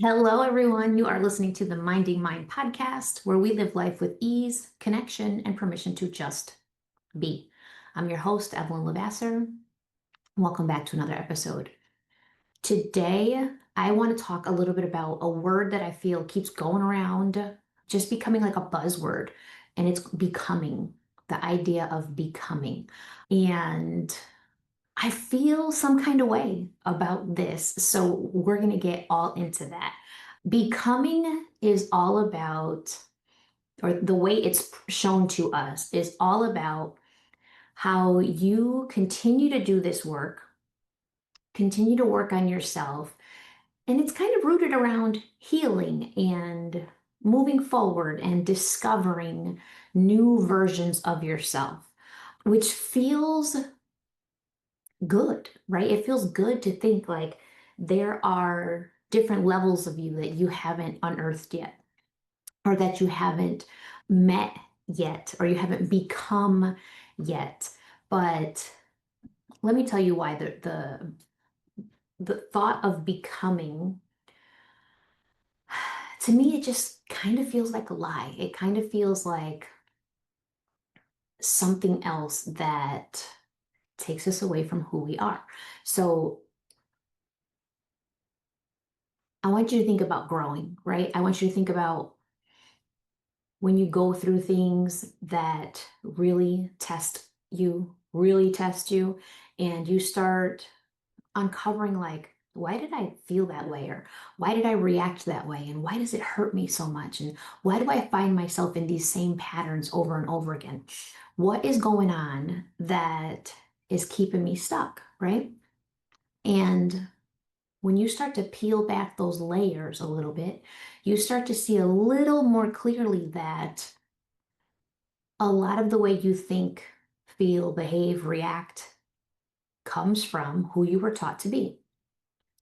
Hello, everyone. You are listening to the Minding Mind podcast, where we live life with ease, connection, and permission to just be. I'm your host, Evelyn LeVasseur. Welcome back to another episode. Today, I want to talk a little bit about a word that I feel keeps going around, just becoming like a buzzword, and it's becoming, the idea of becoming. And I feel some kind of way about this, so we're going to get all into that. Becoming is all about, or the way it's shown to us is all about how you continue to do this work, continue to work on yourself. And it's kind of rooted around healing and moving forward and discovering new versions of yourself, which feels good, right? It feels good to think like there are different levels of you that you haven't unearthed yet, or that you haven't met yet, or you haven't become yet. But let me tell you why the thought of becoming, to me, it just kind of feels like a lie. It kind of feels like something else that takes us away from who we are. So I want you to think about growing, right? I want you to think about when you go through things that really test you, and you start uncovering, like, why did I feel that way? Or why did I react that way? And why does it hurt me so much? And why do I find myself in these same patterns over and over again? What is going on that is keeping me stuck, right? And when you start to peel back those layers a little bit, you start to see a little more clearly that a lot of the way you think, feel, behave, react comes from who you were taught to be.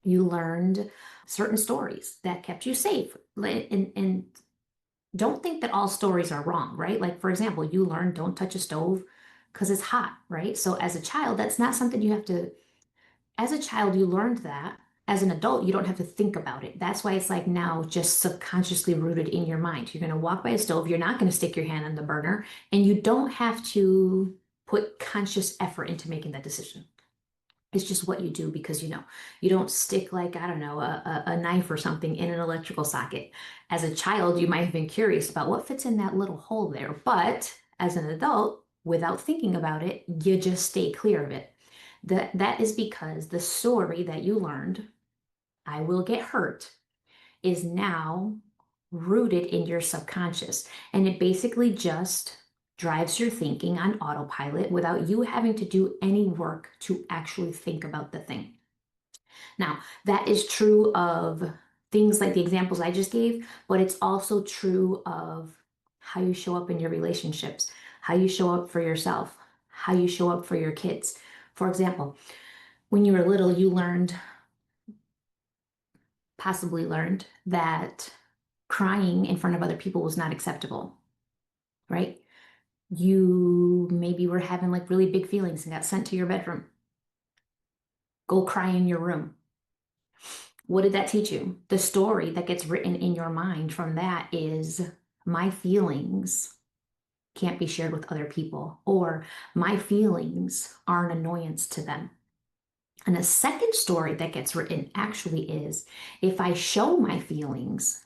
You learned certain stories that kept you safe. And don't think that all stories are wrong, right? Like, for example, you learned don't touch a stove because it's hot, right? So as a child, that's not something you have to, as a child, you learned that. As an adult, you don't have to think about it. That's why it's like now just subconsciously rooted in your mind. You're going to walk by a stove, you're not going to stick your hand on the burner, and you don't have to put conscious effort into making that decision. It's just what you do because you don't stick, like, I don't know, a knife or something in an electrical socket. As a child, you might have been curious about what fits in that little hole there. But as an adult, without thinking about it, you just stay clear of it. That is because the story that you learned, I will get hurt, is now rooted in your subconscious. And it basically just drives your thinking on autopilot without you having to do any work to actually think about the thing. Now, that is true of things like the examples I just gave, but it's also true of how you show up in your relationships, how you show up for yourself, how you show up for your kids. For example, when you were little, you possibly learned that crying in front of other people was not acceptable, right? You maybe were having like really big feelings and got sent to your bedroom. Go cry in your room. What did that teach you? The story that gets written in your mind from that is, my feelings can't be shared with other people, or my feelings are an annoyance to them. And a second story that gets written actually is, if I show my feelings,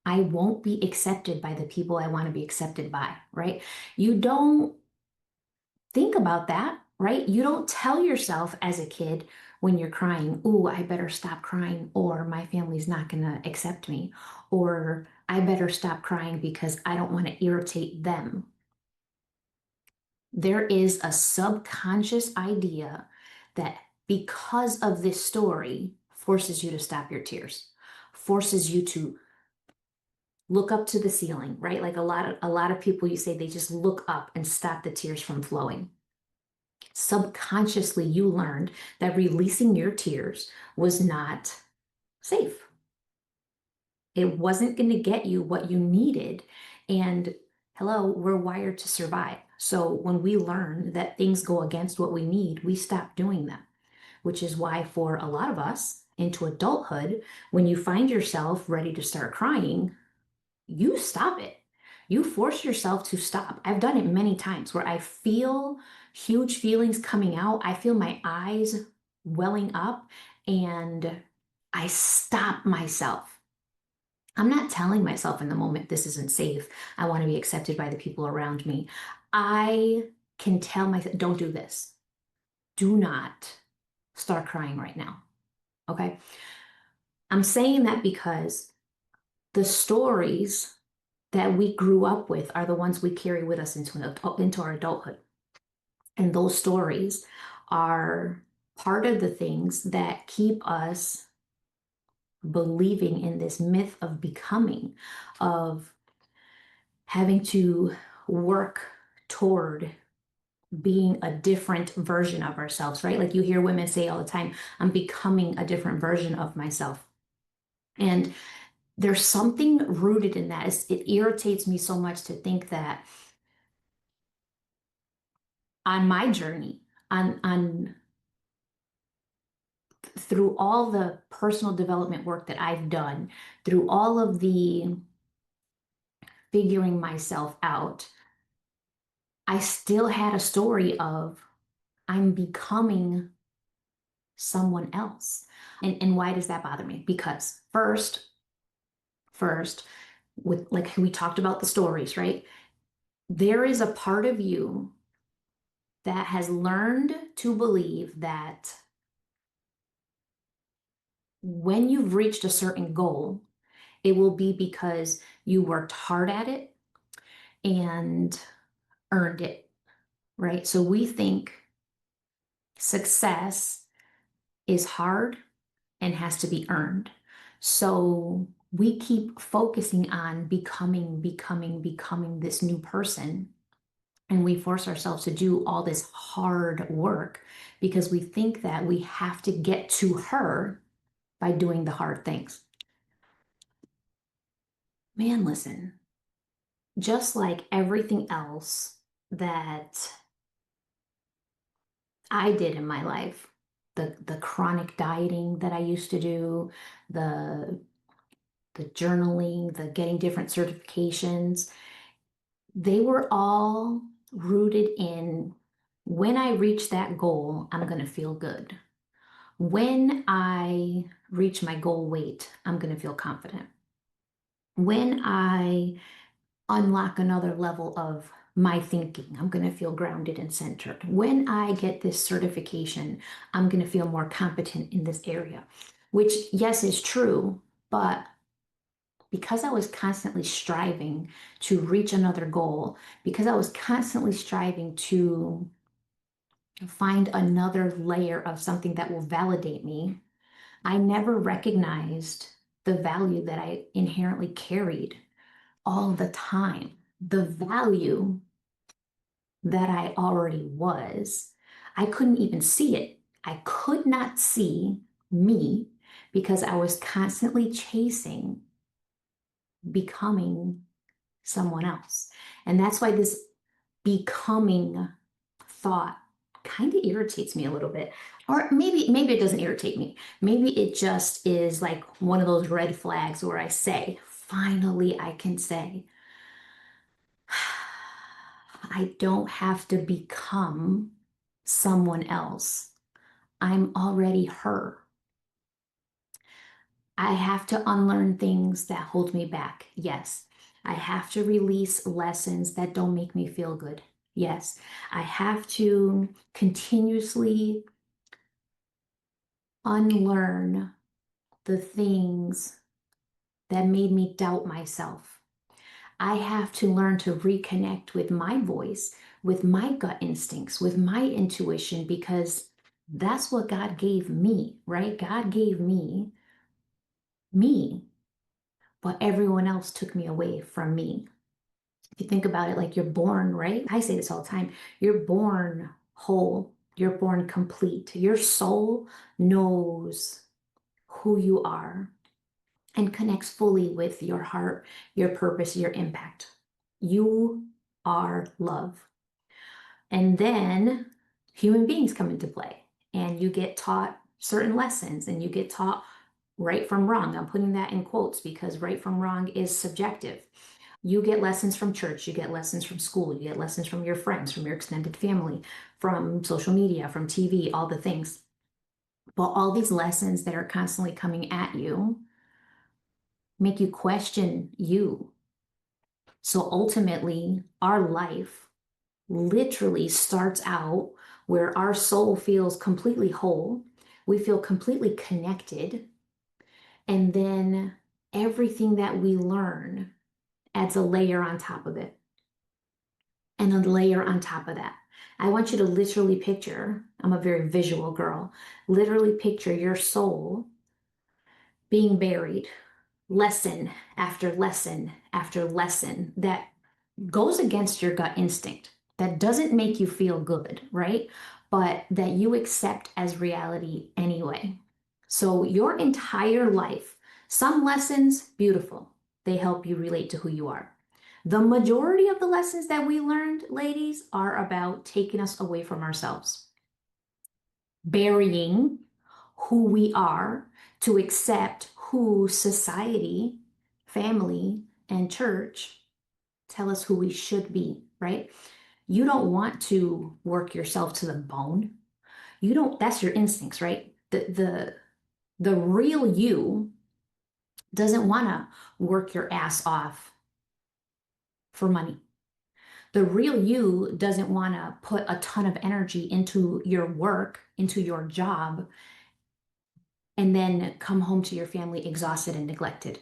I won't be accepted by the people I want to be accepted by, right? You don't think about that, right? You don't tell yourself as a kid when you're crying, "Ooh, I better stop crying, or my family's not going to accept me," or "I better stop crying because I don't want to irritate them." There is a subconscious idea that, because of this story, forces you to stop your tears, forces you to look up to the ceiling, right? Like a lot of people, you say they just look up and stop the tears from flowing. Subconsciously, you learned that releasing your tears was not safe. It wasn't going to get you what you needed. And hello, we're wired to survive. So when we learn that things go against what we need, we stop doing them, which is why for a lot of us, into adulthood, when you find yourself ready to start crying, you stop it. You force yourself to stop. I've done it many times where I feel huge feelings coming out. I feel my eyes welling up and I stop myself. I'm not telling myself in the moment, this isn't safe. I want to be accepted by the people around me. I can tell myself, don't do this. Do not start crying right now. Okay. I'm saying that because the stories that we grew up with are the ones we carry with us into our adulthood. And those stories are part of the things that keep us believing in this myth of becoming, of having to work toward being a different version of ourselves, right? Like you hear women say all the time, I'm becoming a different version of myself. And there's something rooted in that. It irritates me so much to think that on my journey, on through all the personal development work that I've done, through all of the figuring myself out, I still had a story of I'm becoming someone else. And why does that bother me? Because first, with like we talked about the stories, right? There is a part of you that has learned to believe that when you've reached a certain goal, it will be because you worked hard at it and earned it, right? So we think success is hard and has to be earned. So we keep focusing on becoming this new person. And we force ourselves to do all this hard work because we think that we have to get to her by doing the hard things. Man, listen, just like everything else that I did in my life, the chronic dieting that I used to do, the the journaling, the getting different certifications, they were all rooted in when I reach that goal, I'm going to feel good. When I reach my goal weight, I'm going to feel confident. When I unlock another level of my thinking, I'm going to feel grounded and centered. When I get this certification, I'm going to feel more competent in this area, which, yes, is true, but because I was constantly striving to reach another goal, because I was constantly striving to find another layer of something that will validate me, I never recognized the value that I inherently carried all the time. The value that I already was, I couldn't even see it. I could not see me because I was constantly chasing becoming someone else. And that's why this becoming thought kind of irritates me a little bit. Or maybe it doesn't irritate me. Maybe it just is like one of those red flags where I say, finally I can say, I don't have to become someone else. I'm already her. I have to unlearn things that hold me back. Yes. I have to release lessons that don't make me feel good. Yes. I have to continuously unlearn the things that made me doubt myself. I have to learn to reconnect with my voice, with my gut instincts, with my intuition, because that's what God gave me, right? God gave me, but everyone else took me away from me. If you think about it, like you're born, right? I say this all the time. You're born whole. You're born complete. Your soul knows who you are and connects fully with your heart, your purpose, your impact. You are love. And then human beings come into play and you get taught certain lessons and you get taught right from wrong. I'm putting that in quotes because right from wrong is subjective. You get lessons from church, you get lessons from school, you get lessons from your friends, from your extended family, from social media, from TV, all the things. But all these lessons that are constantly coming at you make you question you. So ultimately, our life literally starts out where our soul feels completely whole, we feel completely connected, and then everything that we learn adds a layer on top of it and a layer on top of that. I want you to literally picture, I'm a very visual girl, literally picture your soul being buried, lesson after lesson after lesson that goes against your gut instinct, that doesn't make you feel good, right? But that you accept as reality anyway. So your entire life, some lessons, beautiful. They help you relate to who you are. The majority of the lessons that we learned, ladies, are about taking us away from ourselves, burying who we are to accept who society, family, and church tell us who we should be, right? You don't want to work yourself to the bone. You don't, that's your instincts, right? The real you doesn't want to work your ass off for money. The real you doesn't want to put a ton of energy into your work, into your job, and then come home to your family exhausted and neglected.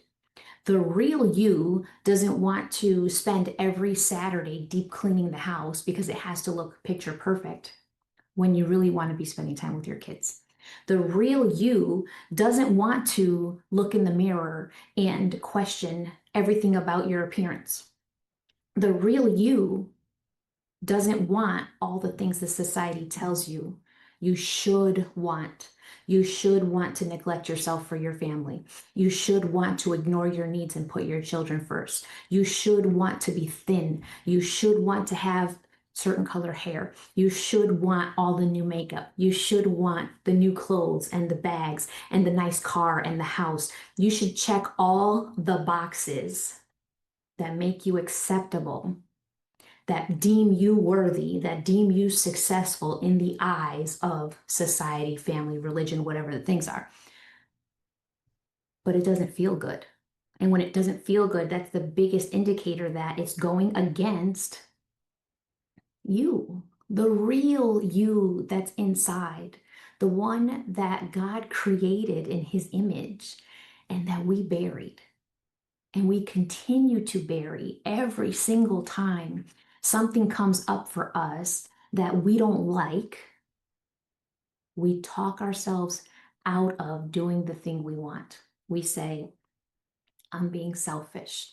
The real you doesn't want to spend every Saturday deep cleaning the house because it has to look picture perfect when you really want to be spending time with your kids. The real you doesn't want to look in the mirror and question everything about your appearance. The real you doesn't want all the things the society tells you you should want. You should want to neglect yourself for your family. You should want to ignore your needs and put your children first. You should want to be thin. You should want to have certain color hair. You should want all the new makeup. You should want the new clothes and the bags and the nice car and the house. You should check all the boxes that make you acceptable, that deem you worthy, that deem you successful in the eyes of society, family, religion, whatever the things are. But it doesn't feel good. And when it doesn't feel good, that's the biggest indicator that it's going against you, the real you that's inside, the one that God created in his image and that we buried. And we continue to bury every single time something comes up for us that we don't like. We talk ourselves out of doing the thing we want. We say, I'm being selfish.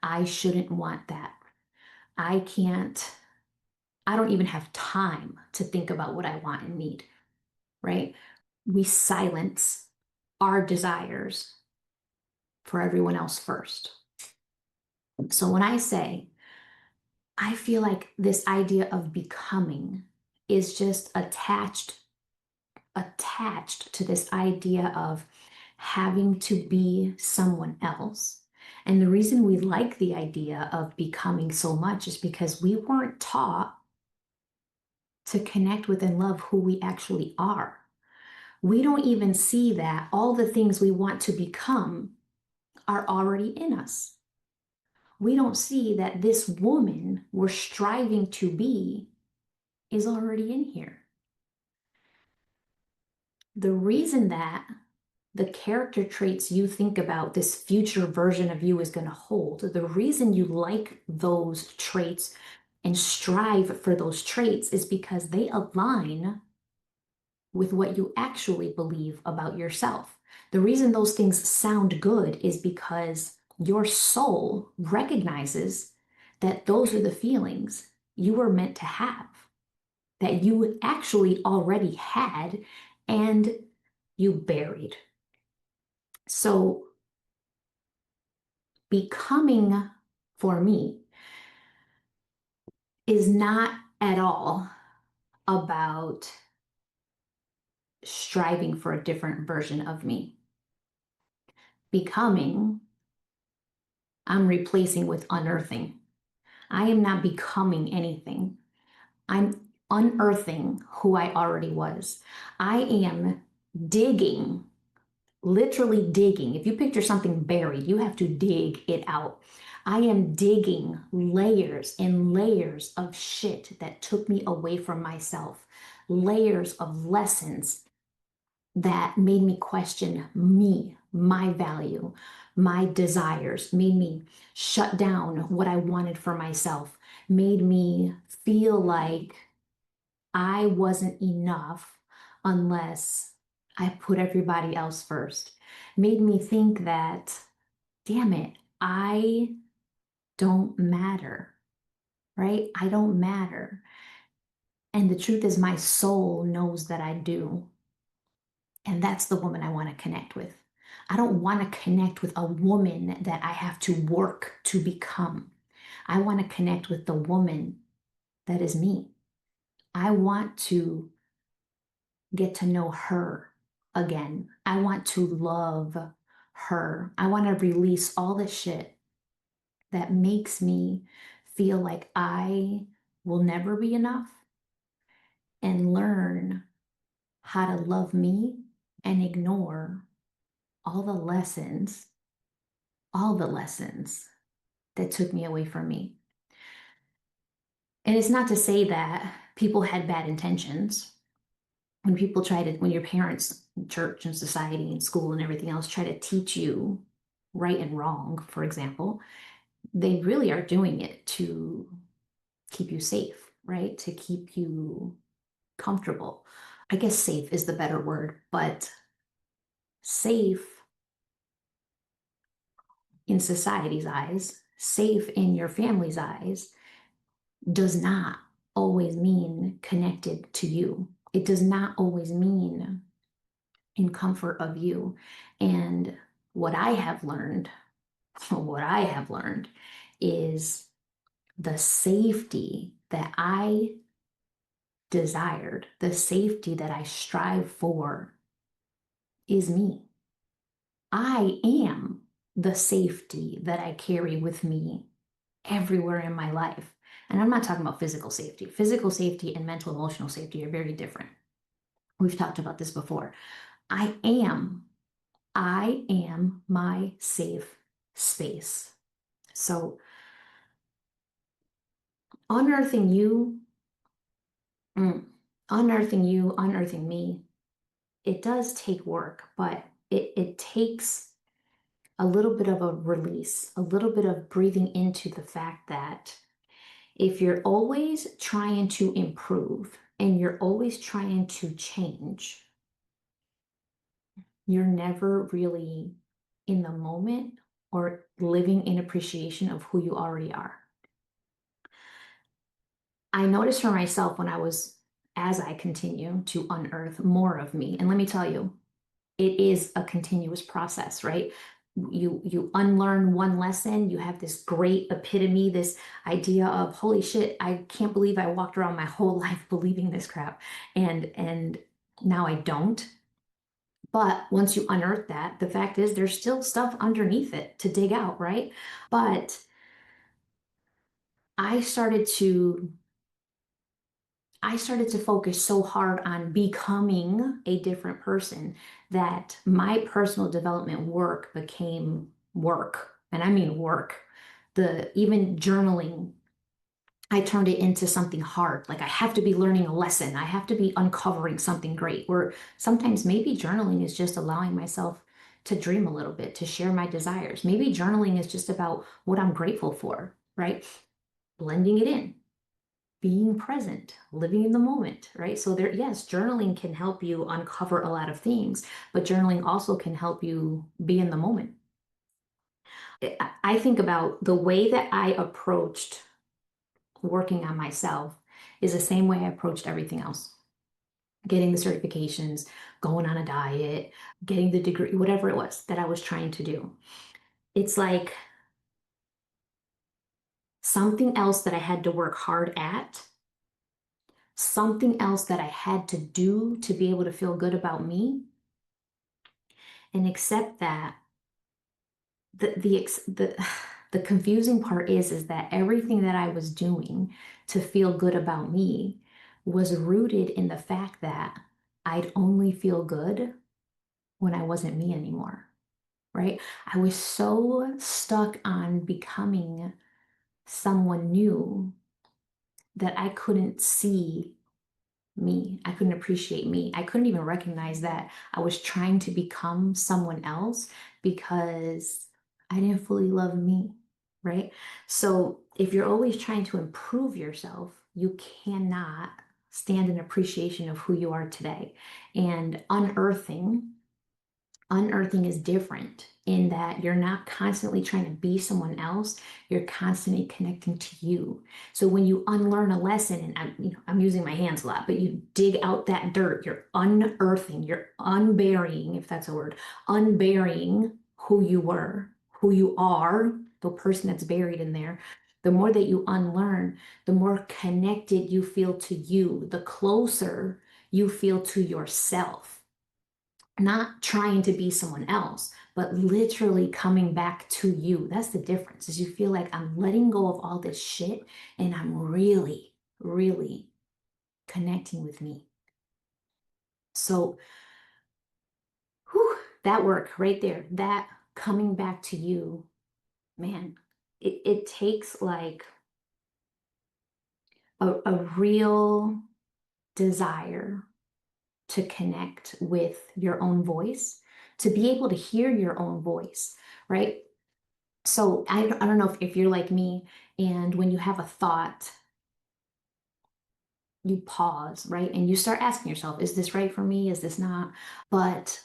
I shouldn't want that. I can't, I don't even have time to think about what I want and need, right? We silence our desires for everyone else first. So when I say, I feel like this idea of becoming is just attached to this idea of having to be someone else. And the reason we like the idea of becoming so much is because we weren't taught to connect with and love who we actually are. We don't even see that all the things we want to become are already in us. We don't see that this woman we're striving to be is already in here. The reason that the character traits you think about this future version of you is going to hold, the reason you like those traits and strive for those traits is because they align with what you actually believe about yourself. The reason those things sound good is because your soul recognizes that those are the feelings you were meant to have, that you actually already had and you buried. So becoming for me is not at all about striving for a different version of me. Becoming, I'm replacing with unearthing. I am not becoming anything. I'm unearthing who I already was. I am digging, literally digging. If you picture something buried, you have to dig it out. I am digging layers and layers of shit that took me away from myself, layers of lessons that made me question me, my value, my desires, made me shut down what I wanted for myself, made me feel like I wasn't enough unless I put everybody else first. Made me think that, damn it, I don't matter, right? I don't matter. And the truth is, my soul knows that I do. And that's the woman I want to connect with. I don't want to connect with a woman that I have to work to become. I want to connect with the woman that is me. I want to get to know her again. I want to love her. I want to release all the shit that makes me feel like I will never be enough and learn how to love me and ignore all the lessons, all the lessons that took me away from me. And it's not to say that people had bad intentions. When people try to, when your parents, church and society and school and everything else try to teach you right and wrong, for example, they really are doing it to keep you safe, right? To keep you comfortable. I guess safe is the better word, but safe in society's eyes, safe in your family's eyes, does not always mean connected to you. It does not always mean in comfort of you. And what I have learned, what I have learned is the safety that I desired, the safety that I strive for is me. I am the safety that I carry with me everywhere in my life. And I'm not talking about physical safety. Physical safety and mental emotional safety are very different. We've talked about this before. I am, I am my safe space. So unearthing you, mm, unearthing me, it does take work, but it takes a little bit of a release, a little bit of breathing into the fact that if you're always trying to improve and you're always trying to change, you're never really in the moment or living in appreciation of who you already are. I noticed for myself as I continue to unearth more of me, and let me tell you, it is a continuous process, right? You unlearn one lesson, you have this great epitome, this idea of holy shit, I can't believe I walked around my whole life believing this crap. And now I don't. But once you unearth that, the fact is there's still stuff underneath it to dig out, right? But I started to I started to focus so hard on becoming a different person that my personal development work became work. And I mean work. The even journaling, I turned it into something hard. Like I have to be learning a lesson. I have to be uncovering something great. Where sometimes maybe journaling is just allowing myself to dream a little bit, to share my desires. Maybe journaling is just about what I'm grateful for, right? Blending it in, being present, living in the moment, right? So there, yes, journaling can help you uncover a lot of things, but journaling also can help you be in the moment. I think about the way that I approached working on myself is the same way I approached everything else. Getting the certifications, going on a diet, getting the degree, whatever it was that I was trying to do. It's like something else that I had to work hard at something else that I had to do to be able to feel good about me, and accept that the the confusing part is that everything that I was doing to feel good about me was rooted in the fact that I'd only feel good when I wasn't me anymore, right? I was so stuck on becoming someone new that I couldn't see me. I couldn't appreciate me. I couldn't even recognize that I was trying to become someone else because I didn't fully love me, right? So if you're always trying to improve yourself, you cannot stand in appreciation of who you are today. And unearthing is different in that you're not constantly trying to be someone else, you're constantly connecting to you. So when you unlearn a lesson, and I'm using my hands a lot, but you dig out that dirt, you're unearthing, you're unburying, if that's a word, unburying who you were, who you are, the person that's buried in there. The more that you unlearn, the more connected you feel to you, the closer you feel to yourself, not trying to be someone else, but literally coming back to you. That's the difference, is you feel like I'm letting go of all this shit and I'm really, really connecting with me. So, whew, that work right there, that coming back to you, man, it takes like a real desire to connect with your own voice, to be able to hear your own voice, right? So I don't know if you're like me, and when you have a thought, you pause, right? And you start asking yourself, is this right for me? Is this not? But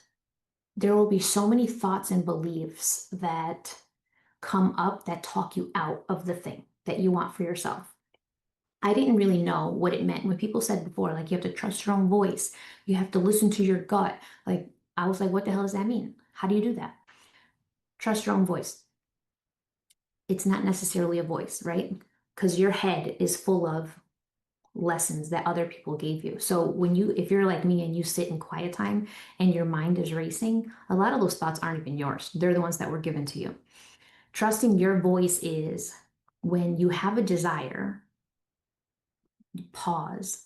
there will be so many thoughts and beliefs that come up that talk you out of the thing that you want for yourself. I didn't really know what it meant when people said before, like you have to trust your own voice, you have to listen to your gut. Like, I was like, what the hell does that mean? How do you do that? Trust your own voice. It's not necessarily a voice, right? Because your head is full of lessons that other people gave you. So if you're like me and you sit in quiet time and your mind is racing, a lot of those thoughts aren't even yours. They're the ones that were given to you. Trusting your voice is when you have a desire, pause,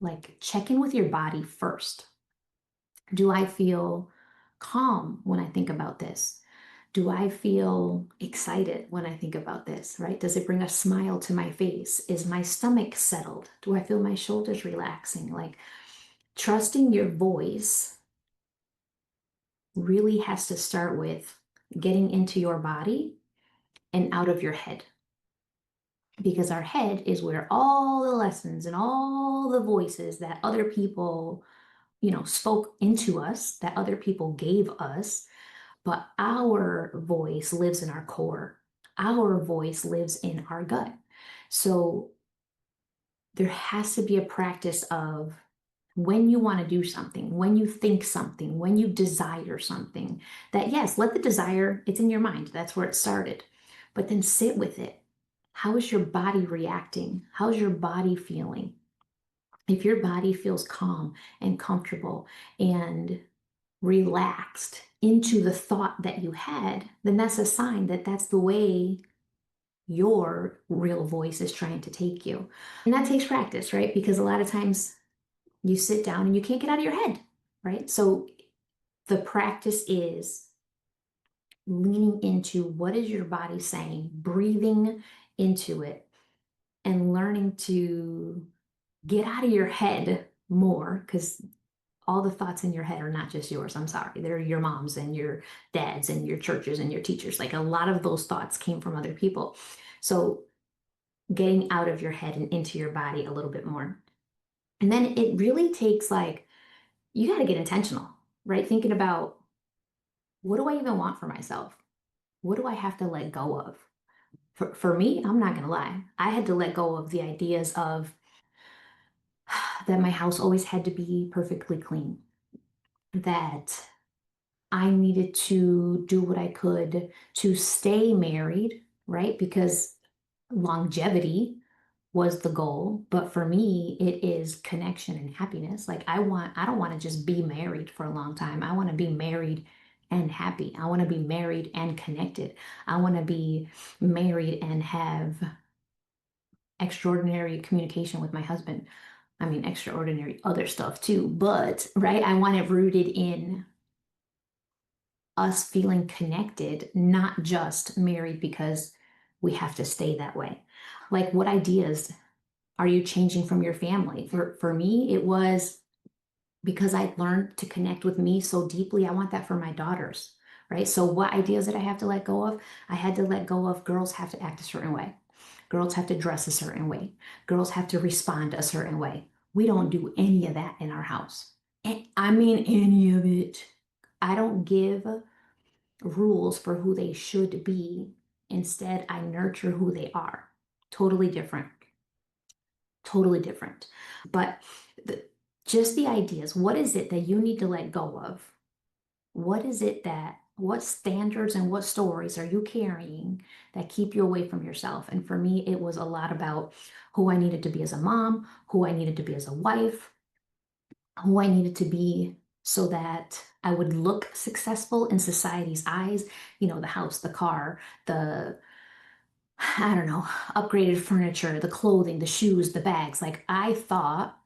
like check in with your body first. Do I feel calm when I think about this? Do I feel excited when I think about this, right? Does it bring a smile to my face? Is my stomach settled? Do I feel my shoulders relaxing? Like, trusting your voice really has to start with getting into your body and out of your head. Because our head is where all the lessons and all the voices that other people, spoke into us, that other people gave us, but our voice lives in our core. Our voice lives in our gut. So there has to be a practice of when you want to do something, when you think something, when you desire something, that yes, let the desire, it's in your mind. That's where it started. But then sit with it. How is your body reacting? How's your body feeling? If your body feels calm and comfortable and relaxed into the thought that you had, then that's a sign that that's the way your real voice is trying to take you. And that takes practice, right? Because a lot of times you sit down and you can't get out of your head, right? So the practice is leaning into what is your body saying, breathing into it, and learning to get out of your head more, because all the thoughts in your head are not just yours. I'm sorry. They're your mom's and your dad's and your churches and your teachers. Like, a lot of those thoughts came from other people. So getting out of your head and into your body a little bit more. And then it really takes, like, you got to get intentional, right? Thinking about, what do I even want for myself? What do I have to let go of? For me, I'm not going to lie. I had to let go of the ideas of that my house always had to be perfectly clean, that I needed to do what I could to stay married, right? Because longevity was the goal, but for me, it is connection and happiness. Like I don't want to just be married for a long time. I want to be married and happy. I want to be married and connected. I want to be married and have extraordinary communication with my husband. I mean, extraordinary other stuff too, but right, I want it rooted in us feeling connected, not just married because we have to stay that way. Like, what ideas are you changing from your family? For me, it was because I learned to connect with me so deeply. I want that for my daughters, right? So, what ideas did I have to let go of? I had to let go of girls have to act a certain way, girls have to dress a certain way, girls have to respond a certain way. We don't do any of that in our house. I mean, any of it. I don't give rules for who they should be. Instead, I nurture who they are. Totally different. Totally different. But the, just the ideas, what is it that you need to let go of? What is it that, what standards and what stories are you carrying that keep you away from yourself? And for me, it was a lot about who I needed to be as a mom, who I needed to be as a wife, who I needed to be so that I would look successful in society's eyes. You know, the house, the car, the, I don't know, upgraded furniture, the clothing, the shoes, the bags. Like I thought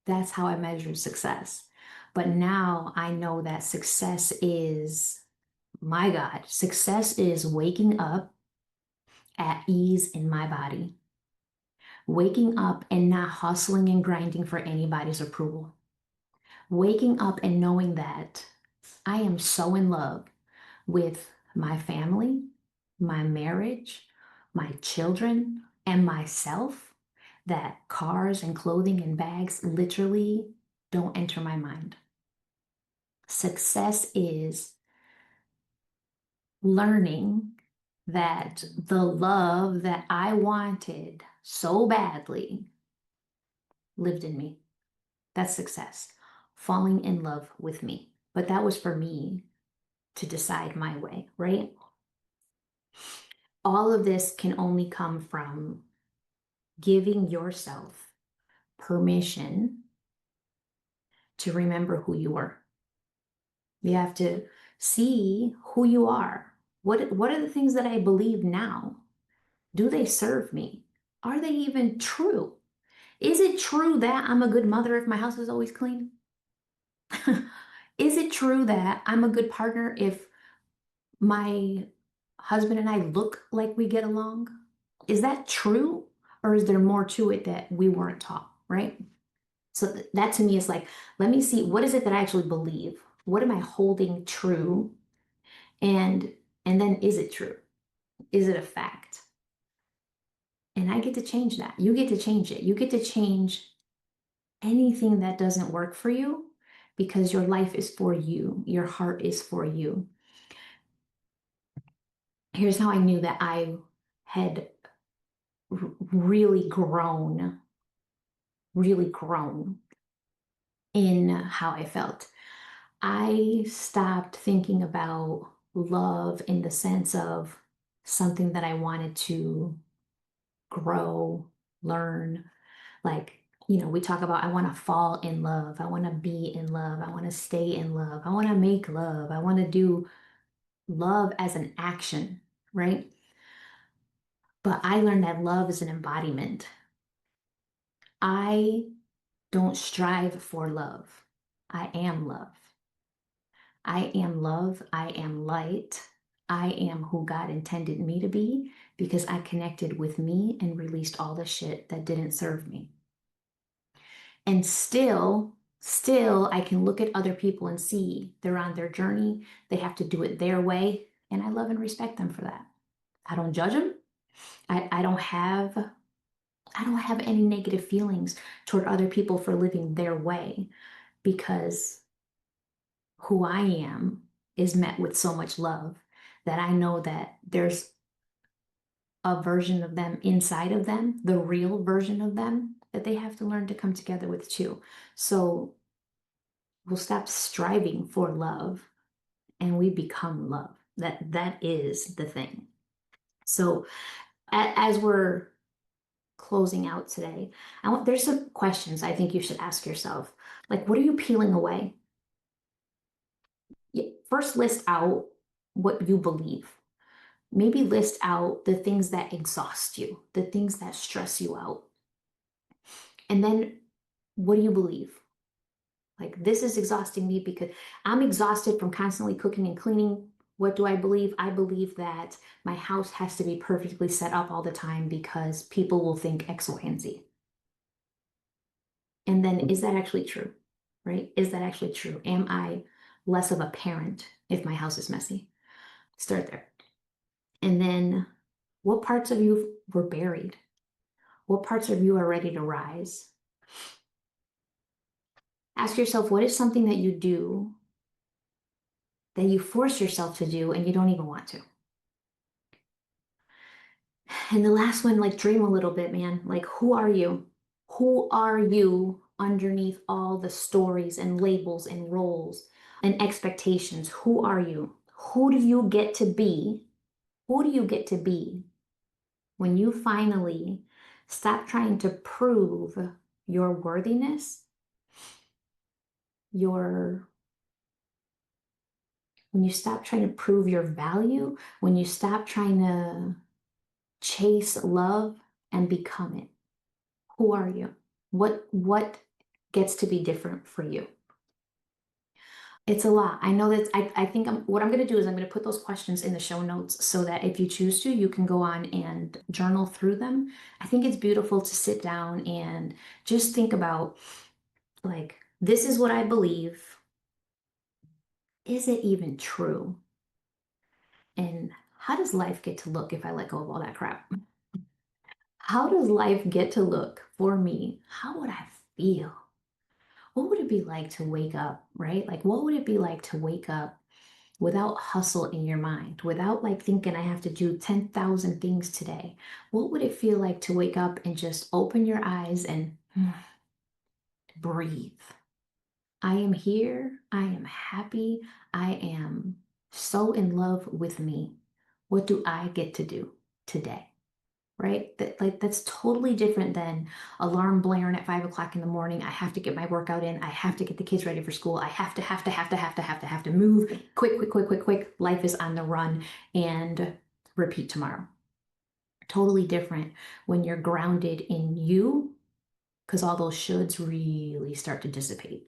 that's how I measured success. But now I know that success is, my God, success is waking up at ease in my body, waking up and not hustling and grinding for anybody's approval, waking up and knowing that I am so in love with my family, my marriage, my children, and myself that cars and clothing and bags literally don't enter my mind. Success is learning that the love that I wanted so badly lived in me. That's success. Falling in love with me. But that was for me to decide my way, right? All of this can only come from giving yourself permission to remember who you were. You have to see who you are. What are the things that I believe now? Do they serve me? Are they even true? Is it true that I'm a good mother if my house is always clean? Is it true that I'm a good partner if my husband and I look like we get along? Is that true? Or is there more to it that we weren't taught, right? So that to me is like, let me see, what is it that I actually believe? What am I holding true? And and then is it true? Is it a fact? And I get to change that. You get to change it. You get to change anything that doesn't work for you because your life is for you. Your heart is for you. Here's how I knew that I had really grown in how I felt. I stopped thinking about love in the sense of something that I wanted to grow, learn. Like, you know, we talk about I want to fall in love, I want to be in love, I want to stay in love, I want to make love, I want to do love as an action, right? But I learned that love is an embodiment. I don't strive for love. I am love. I am love. I am light. I am who God intended me to be because I connected with me and released all the shit that didn't serve me. And still, I can look at other people and see they're on their journey. They have to do it their way. And I love and respect them for that. I don't judge them. I don't have any negative feelings toward other people for living their way because who I am is met with so much love that I know that there's a version of them inside of them, the real version of them that they have to learn to come together with too. So we'll stop striving for love and we become love. That is the thing. So as we're closing out today, there's some questions I think you should ask yourself. Like, what are you peeling away? First, list out what you believe. Maybe list out the things that exhaust you, the things that stress you out. And then, what do you believe? Like, this is exhausting me because I'm exhausted from constantly cooking and cleaning. What do I believe? I believe that my house has to be perfectly set up all the time because people will think X, Y, and Z. And then, is that actually true? Right? Is that actually true? Am I less of a parent if my house is messy? Start there. And then, what parts of you were buried? What parts of you are ready to rise? Ask yourself, what is something that you do that you force yourself to do and you don't even want to? And the last one, like, dream a little bit, man. Like, who are you? Who are you underneath all the stories and labels and roles and expectations? Who are you? Who do you get to be? Who do you get to be when you finally stop trying to prove your worthiness, your when you stop trying to prove your value, when you stop trying to chase love and become it? Who are you? What gets to be different for you? It's a lot. I know that I think what I'm going to do is I'm going to put those questions in the show notes so that if you choose to, you can go on and journal through them. I think it's beautiful to sit down and just think about, like, this is what I believe. Is it even true? And how does life get to look if I let go of all that crap? How does life get to look for me? How would I feel? What would it be like to wake up, right? Like, what would it be like to wake up without hustle in your mind, without like thinking I have to do 10,000 things today? What would it feel like to wake up and just open your eyes and breathe? I am here. I am happy. I am so in love with me. What do I get to do today? Right? That's totally different than alarm blaring at 5 o'clock in the morning. I have to get my workout in. I have to get the kids ready for school. I have to move quick, quick, quick, quick, quick. Life is on the run and repeat tomorrow. Totally different when you're grounded in you, because all those shoulds really start to dissipate.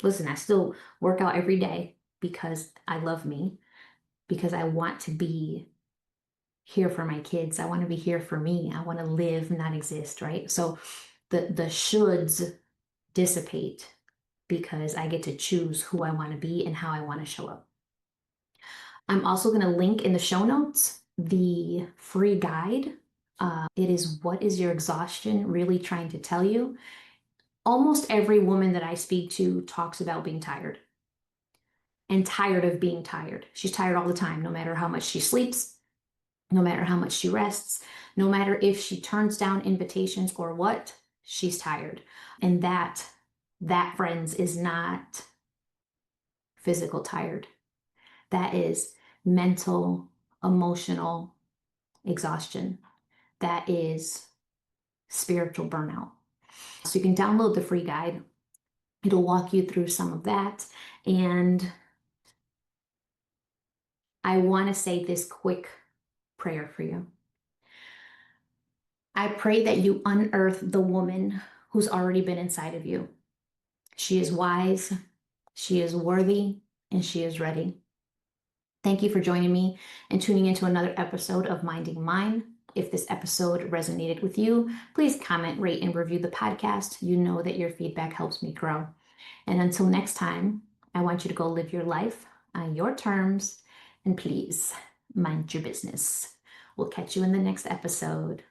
Listen, I still work out every day because I love me, because I want to be here for my kids. I want to be here for me. I want to live, not exist, right? So the shoulds dissipate because I get to choose who I want to be and how I want to show up. I'm also going to link in the show notes the free guide. It is What is Your Exhaustion Really Trying to Tell You? Almost every woman that I speak to talks about being tired and tired of being tired. She's tired all the time, no matter how much she sleeps, no matter how much she rests, no matter if she turns down invitations or what, she's tired. And that, friends, is not physical tired. That is mental, emotional exhaustion. That is spiritual burnout. So you can download the free guide. It'll walk you through some of that. And I want to say this quick prayer for you. I pray that you unearth the woman who's already been inside of you. She is wise, she is worthy, and she is ready. Thank you for joining me and tuning into another episode of Minding Mine. If this episode resonated with you, please comment, rate, and review the podcast. You know that your feedback helps me grow. And until next time, I want you to go live your life on your terms, and please mind your business. We'll catch you in the next episode.